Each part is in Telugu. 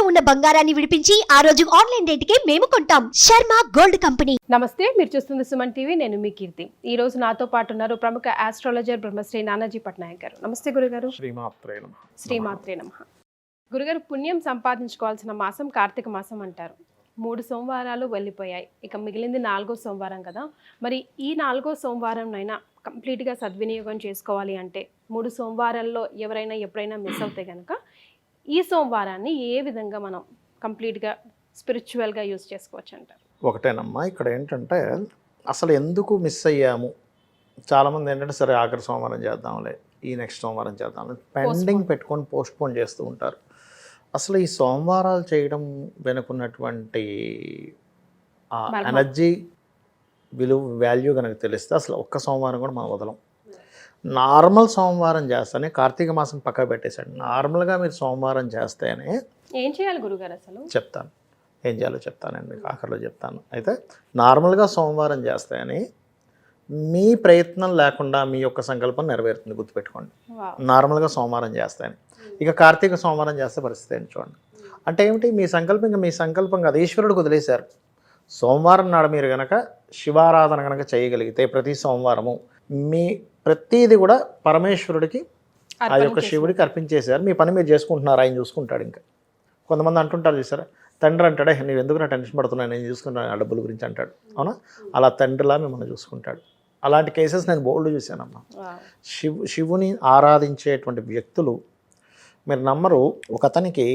ఇంట్లో ఉన్న బంగారాన్ని విడిపించి ఆ రోజు ఆన్లైన్ రేటుకే మేము కొంటాం. Sharma gold company. నమస్తే, మీరు చూస్తుంది సుమన్ టీవీ. నేను మీ కీర్తి. ఈ రోజు నాతో పాటు ఉన్నారు ప్రముఖ ఆస్ట్రాలజర్ బ్రహ్మశ్రీ నానాజీ పట్నాయక్ గారు. నమస్తే గురుగారు. శ్రీమాత్రే నమః. గురుగారు, పుణ్యం సంపాదించుకోవాల్సిన మాసం కార్తీక మాసం అంటారు. 3 సోమవారాలు వెళ్ళిపోయాయి, ఇక మిగిలింది 4వ సోమవారం కదా. మరి ఈ 4వ సోమవారంనైనా కంప్లీట్గా సద్వినియోగం చేసుకోవాలి అంటే 3 సోమవారాల్లో ఎవరైనా ఎప్పుడైనా మిస్ అవుతే కనుక ఈ సోమవారాన్ని ఏ విధంగా మనం కంప్లీట్గా స్పిరిచువల్గా యూజ్ చేసుకోవచ్చు అంటారు? ఒకటేనమ్మా, ఇక్కడ ఏంటంటే అసలు ఎందుకు మిస్ అయ్యాము, చాలామంది ఏంటంటే సరే ఆఖరి సోమవారం చేద్దాంలే, ఈ నెక్స్ట్ సోమవారం చేద్దాంలే, పెండింగ్ పెట్టుకొని పోస్ట్పోన్ చేస్తూ ఉంటారు. అసలు ఈ సోమవారాలు చేయడం వెనుకున్నటువంటి ఎనర్జీ విలువ వాల్యూ కనుక తెలిస్తే అసలు ఒక్క సోమవారం కూడా మనం వదలం. నార్మల్ సోమవారం చేస్తేనే, కార్తీక మాసం పక్క పెట్టేశాడు, నార్మల్గా మీరు సోమవారం చేస్తేనే ఏం చేయాలి గురుగారు? అసలు చెప్తాను, ఏం చేయాలో చెప్తానండి, ఆఖరిలో చెప్తాను. అయితే నార్మల్గా సోమవారం చేస్తేనే మీ ప్రయత్నం లేకుండా మీ యొక్క సంకల్పం నెరవేరుతుంది, గుర్తుపెట్టుకోండి. నార్మల్గా సోమవారం చేస్తాను. ఇక కార్తీక సోమవారం చేస్తే పరిస్థితి ఏంటి చూడండి. అంటే ఏమిటి, మీ సంకల్పం ఇంకా మీ సంకల్పం కాదు, ఈశ్వరుడికి వదిలేశారు. సోమవారం నాడు మీరు కనుక శివారాధన కనుక చేయగలిగితే ప్రతి సోమవారము మీ ప్రతిదీ కూడా పరమేశ్వరుడికి, ఆ యొక్క శివుడికి అర్పించేశారు. మీ పని మీరు చేసుకుంటున్నారు, ఆయన చూసుకుంటాడు. ఇంకా కొంతమంది అంటుంటారు చూసారా, తండ్రి అంటాడే నువ్వు ఎందుకు నా టెన్షన్ పడుతున్నావు, నేను చూసుకుంటాను ఆ డబ్బుల గురించి అంటాడు. అవునా, అలా తండ్రిలా మిమ్మల్ని చూసుకుంటాడు. అలాంటి కేసెస్ నేను బోల్డ్ చూశానమ్మా. శివుని ఆరాధించేటువంటి వ్యక్తులు, మీరు నమ్మరు, ఒక అతనికి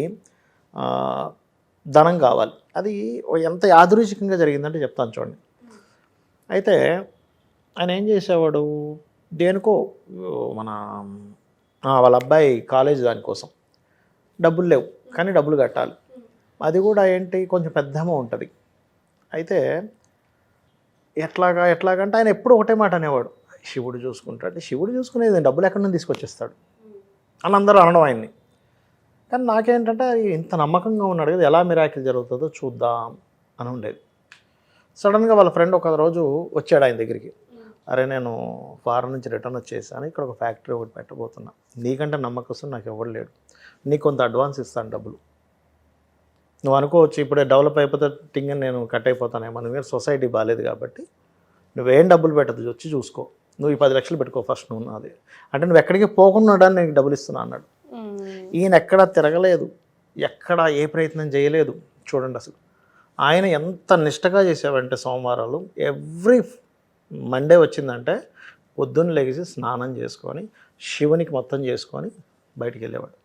ధనం కావాలి. అది ఎంత యాదృచ్ఛికంగా జరిగిందంటే చెప్తాను చూడండి. అయితే ఆయన ఏం చేసేవాడు, దేనికో మన వాళ్ళ అబ్బాయి కాలేజ్ దానికోసం డబ్బులు లేవు, కానీ డబ్బులు కట్టాలి. అది కూడా ఏంటి, కొంచెం పెద్ద అమౌంట్ ఉంటుంది. అయితే ఎట్లాగంటే ఆయన ఎప్పుడు ఒకటే మాట అనేవాడు, శివుడు చూసుకుంటాడు. శివుడు చూసుకునేది డబ్బులు ఎక్కడి నుంచి తీసుకొచ్చేస్తాడు అని అందరూ అనడం ఆయన్ని. కానీ నాకేంటంటే ఇంత నమ్మకంగా ఉన్నాడు కదా, ఎలా మిరాకిల్ జరుగుతుందో చూద్దాం అని ఉండేది. సడన్గా వాళ్ళ ఫ్రెండ్ ఒక రోజు వచ్చాడు ఆయన దగ్గరికి. అరే, నేను ఫారెన్ నుంచి రిటర్న్ వచ్చేసాను, ఇక్కడ ఒక ఫ్యాక్టరీ ఒకటి పెట్టబోతున్నా, నీకంటే నమ్మకం నాకు ఎవరు లేడు, నీకు కొంత అడ్వాన్స్ ఇస్తాను డబ్బులు. నువ్వు అనుకోవచ్చు ఇప్పుడే డెవలప్ అయిపోతే టింగ్ అని నేను కట్ అయిపోతానేమో, మన దగ్గర సొసైటీ బాగాలేదు కాబట్టి నువ్వేం డబ్బులు పెట్టదు, వచ్చి చూసుకో, నువ్వు ఈ 10 లక్షలు పెట్టుకో ఫస్ట్ నువ్వు నాది అంటే, నువ్వు ఎక్కడికి పోకుండా నేను డబ్బులు ఇస్తున్నా అన్నాడు. ఈయన ఎక్కడా తిరగలేదు, ఎక్కడ ఏ ప్రయత్నం చేయలేదు. చూడండి అసలు ఆయన ఎంత నిష్టగా చేసేవాడంటే, సోమవారాలు ఎవ్రీ మండే వచ్చిందంటే పొద్దున్న లెగిసి స్నానం చేసుకొని శివునికి మొత్తం చేసుకొని బయటికి వెళ్ళేవాడు.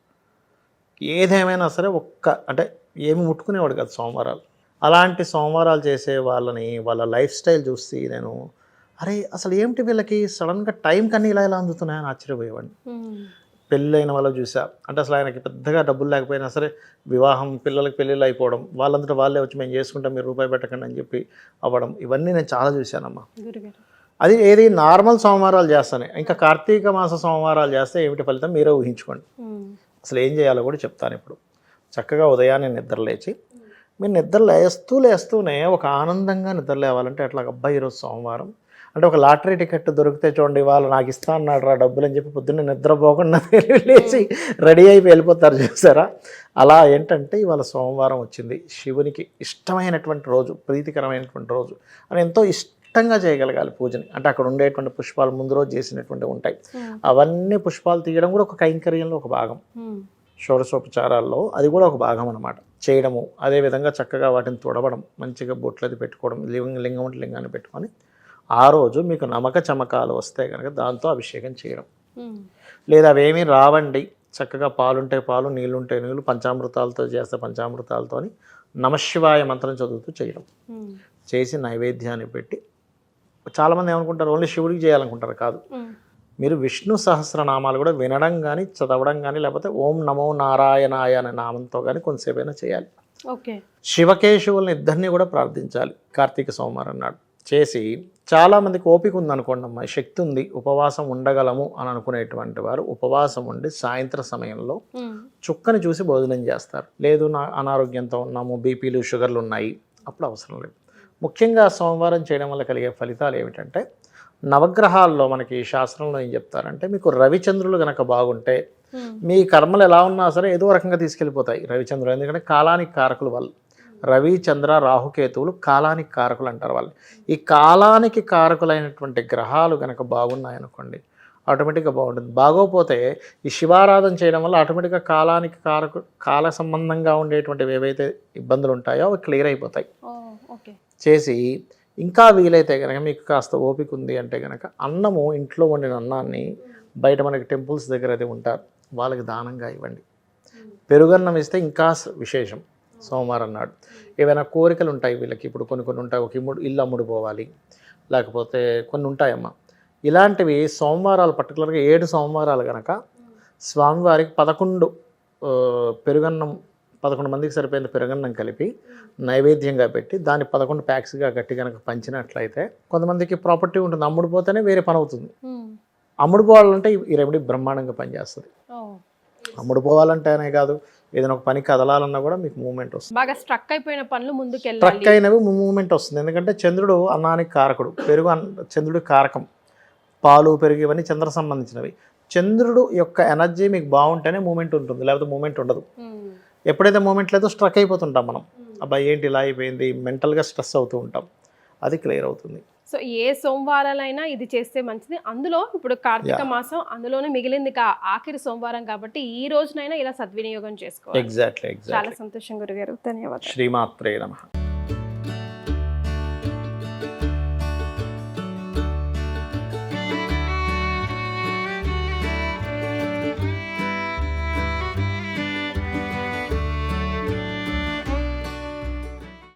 ఏదేమైనా సరే అంటే ఏమి ముట్టుకునేవాడు కాదు సోమవారాలు. అలాంటి సోమవారాలు చేసే వాళ్ళని, వాళ్ళ లైఫ్ స్టైల్ చూసి నేను అరే అసలు ఏమిటి వీళ్ళకి సడన్గా టైం కన్నా ఇలా అందుతున్నాయని ఆశ్చర్యపోయేవాడిని. పెళ్ళైన వాళ్ళు చూసా, అంటే అసలు ఆయనకి పెద్దగా డబ్బులు లేకపోయినా సరే వివాహం, పిల్లలకి పెళ్ళిళ్ళు అయిపోవడం, వాళ్ళంతటా వాళ్ళే వచ్చి మేము చేసుకుంటాం మీరు రూపాయి పెట్టకండి అని చెప్పి అవ్వడం, ఇవన్నీ నేను చాలా చూశానమ్మా. అది ఏది నార్మల్ సోమవారాలు చేస్తానే, ఇంకా కార్తీక మాస సోమవారాలు చేస్తే ఏమిటి ఫలితం మీరే ఊహించుకోండి. అసలు ఏం చేయాలో కూడా చెప్తాను ఇప్పుడు. చక్కగా ఉదయాన్నే నిద్రలేచి, మీరు నిద్ర లేస్తూనే ఒక ఆనందంగా నిద్ర లేవాలంటే అట్లా, అబ్బాయి ఈరోజు సోమవారం అంటే ఒక లాటరీ టికెట్ దొరికితే చూడండి, వాళ్ళు నాకు ఇస్తా అన్నాడు రా డబ్బులు అని చెప్పి పొద్దున్నే నిద్రపోకుండా లేచి రెడీ అయిపోయి వెళ్ళిపోతారు చూసారా. అలా ఏంటంటే ఇవాళ సోమవారం వచ్చింది, శివునికి ఇష్టమైనటువంటి రోజు, ప్రీతికరమైనటువంటి రోజు అని ఎంతో ఇష్టంగా చేయగలగాలి పూజని. అంటే అక్కడ ఉండేటువంటి పుష్పాలు ముందు రోజు చేసినటువంటివి ఉంటాయి, అవన్నీ పుష్పాలు తీయడం కూడా ఒక కైంకర్యంలో ఒక భాగం, షోడశోపచారాల్లో అది కూడా ఒక భాగం అన్నమాట చేయడము. అదేవిధంగా చక్కగా వాటిని తుడవడం, మంచిగా బొట్లది పెట్టుకోవడం, లింగం అంటే లింగాన్ని పెట్టుకొని ఆ రోజు మీకు నమక చమకాలు వస్తే కనుక దాంతో అభిషేకం చేయడం. లేదా అవేమీ రావండి, చక్కగా పాలుంటే పాలు, నీళ్ళుంటే నీళ్ళు, పంచామృతాలతో చేస్తే పంచామృతాలతో నమశివాయ మంత్రం చదువుతూ చేయడం. చేసి నైవేద్యాన్ని పెట్టి, చాలామంది ఏమనుకుంటారు ఓన్లీ శివుడికి చేయాలనుకుంటారు, కాదు, మీరు విష్ణు సహస్రనామాలు కూడా వినడం కానీ చదవడం కానీ, లేకపోతే ఓం నమో నారాయణాయ అనే నామంతో కానీ కొంతసేపైనా చేయాలి. శివకేశవుల్ని ఇద్దరిని కూడా ప్రార్థించాలి కార్తీక సోమవారం నాడు చేసి. చాలామందికి ఓపిక ఉందనుకోండి అమ్మా, శక్తి ఉంది, ఉపవాసం ఉండగలము అని అనుకునేటువంటి వారు ఉపవాసం ఉండి సాయంత్రం సమయంలో చుక్కని చూసి భోజనం చేస్తారు. లేదు నా అనారోగ్యంతో ఉన్నాము, బీపీలు షుగర్లు ఉన్నాయి, అప్పుడు అవసరం లేదు. ముఖ్యంగా సోమవారం చేయడం వల్ల కలిగే ఫలితాలు ఏమిటంటే, నవగ్రహాల్లో మనకి శాస్త్రంలో ఏం చెప్తారంటే, మీకు రవిచంద్రులు కనుక బాగుంటే మీ కర్మలు ఎలా ఉన్నా సరే ఏదో రకంగా తీసుకెళ్ళిపోతాయి రవిచంద్రుడు. ఎందుకంటే కాలానికి కారకులు వాళ్ళు. రవి, చంద్ర, రాహుకేతువులు కాలానికి కారకులు అంటారు వాళ్ళు. ఈ కాలానికి కారకులైనటువంటి గ్రహాలు కనుక బాగున్నాయనుకోండి ఆటోమేటిక్గా బాగుంటుంది. బాగోపోతే ఈ శివారాధన చేయడం వల్ల ఆటోమేటిక్గా కాలానికి కాల సంబంధంగా ఉండేటువంటివి ఏవైతే ఇబ్బందులు ఉంటాయో అవి క్లియర్ అయిపోతాయి. చేసి ఇంకా వీలైతే కనుక మీకు కాస్త ఓపిక ఉంది అంటే కనుక అన్నము ఇంట్లో వండిన అన్నాన్ని బయట మనకి టెంపుల్స్ దగ్గర అయితే ఉంటారు వాళ్ళకి దానంగా ఇవ్వండి. పెరుగన్నం ఇస్తే ఇంకా విశేషం. సోమవారం నాడు ఏవైనా కోరికలు ఉంటాయి వీళ్ళకి. ఇప్పుడు కొన్ని ఉంటాయి, ఒక ఇల్లు అమ్ముడు పోవాలి, లేకపోతే కొన్ని ఉంటాయమ్మా ఇలాంటివి. సోమవారాలు పర్టికులర్గా 7 సోమవారాలు కనుక స్వామివారికి 11 పెరుగన్నం 11 మందికి సరిపోయిన పెరుగన్నం కలిపి నైవేద్యంగా పెట్టి దాన్ని 11 ప్యాక్స్గా గట్టి కనుక పంచినట్లయితే కొంతమందికి ప్రాపర్టీ ఉంటుంది, అమ్ముడు పోతేనే వేరే పని అవుతుంది. అమ్ముడు పోవాలంటే ఈ రెమెడీ బ్రహ్మాండంగా పనిచేస్తుంది. అమ్ముడు పోవాలంటేనే కాదు, ఏదైనా ఒక పని కదలాలన్నా కూడా మీకు మూమెంట్ వస్తుంది. బాగా స్ట్రక్ అయిపోయిన పనులు ముందుకెళ్ళాలి, స్ట్రక్ అయినవి మూమెంట్ వస్తుంది. ఎందుకంటే చంద్రుడు అన్నానికి కారకుడు, పెరుగు చంద్రుడి కారకం, పాలు పెరుగు ఇవన్నీ చంద్ర సంబంధించినవి. చంద్రుడు యొక్క ఎనర్జీ మీకు బాగుంటేనే మూమెంట్ ఉంటుంది, లేకపోతే మూమెంట్ ఉండదు. ఎప్పుడైతే మూమెంట్ లేదో స్ట్రక్ అయిపోతుంటాం మనం. అబ్బాయి ఏంటి ఇలా అయిపోయింది, మెంటల్గా స్ట్రెస్ అవుతూ ఉంటాం. అది క్లియర్ అవుతుంది. సో ఏ సోమవారాలైనా ఇది చేస్తే మంచిది. అందులో ఇప్పుడు కార్తీక మాసం, అందులోనే మిగిలింది ఆఖరి సోమవారం కాబట్టి ఈ రోజునైనా ఇలా సద్వినియోగం చేసుకోవాలి. ఎగ్జాక్ట్లీ. చాలా సంతోషం గురుగారు, ధన్యవాదాలు. శ్రీమాత్రే నమః.